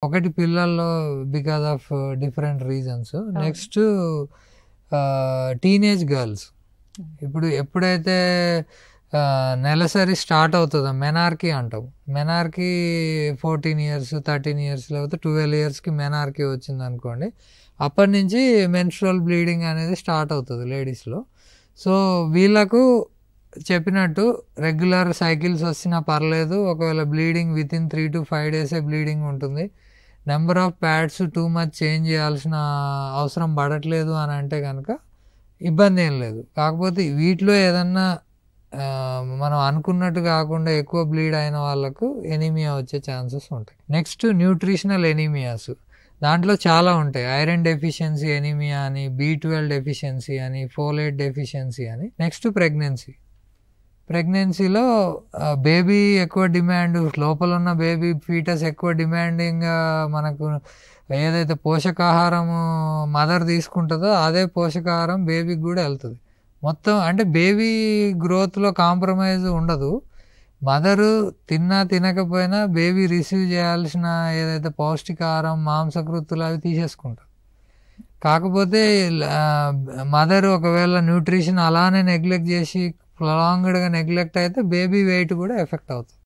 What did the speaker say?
ఒకటి పిల్లల్లో because of different reasons. Next teenage girls. ఇప్పుడు ఎప్పుడైతే నెలసరి స్టార్ట్ అవుతుందో మెనార్కీ అంటాం. మెనార్కీ 14 years 13 years లేకపోతే 12 yearsకి మెనార్కీ వచ్చింది అనుకోండి, అప్పటి నుంచి మెన్స్ట్రువల్ బ్లీడింగ్ అనేది స్టార్ట్ అవుతుంది లేడీస్లో. సో వీళ్ళకు చెప్పినట్టు రెగ్యులర్ సైకిల్స్ వచ్చినా పర్లేదు, ఒకవేళ bleeding within 3 to 5 days bleeding ఉంటుంది, number of pads too much change చేయాల్సిన అవసరం పడట్లేదు అని అంటే కనుక ఇబ్బంది ఏం లేదు. కాకపోతే వీటిలో ఏదన్నా మనం అనుకున్నట్టు కాకుండా ఎక్కువ బ్లీడ్ అయిన వాళ్ళకు ఎనీమియా వచ్చే ఛాన్సెస్ ఉంటాయి. Next nutritional anaemias. దాంట్లో చాలా ఉంటాయి. ఐరన్ డెఫిషియన్సీ ఎనీమియా అని, B12 డెఫిషియన్సీ అని, ఫోలేట్ డెఫిషియన్సీ అని. నెక్స్ట్ ప్రెగ్నెన్సీలో బేబీ ఎక్కువ డిమాండ్, లోపల ఉన్న బేబీ ఫీటస్ ఎక్కువ డిమాండింగ్గా మనకు ఏదైతే పోషకాహారం మదర్ తీసుకుంటుందో అదే పోషకాహారం బేబీకి కూడా వెళ్తుంది. మొత్తం అంటే బేబీ గ్రోత్లో కాంప్రమైజ్ ఉండదు. మదరు తిన్నా తినకపోయినా బేబీ రిసీవ్ చేయాల్సిన ఏదైతే పౌష్టికాహారం, మాంసకృత్తులు అవి తీసేసుకుంటారు. కాకపోతే మదర్ ఒకవేళ న్యూట్రిషన్ అలానే నెగ్లెక్ట్ చేసి ప్రొలాంగ్డ్గా నెగ్లెక్ట్ అయితే బేబీ వెయిట్ కూడా ఎఫెక్ట్ అవుతుంది.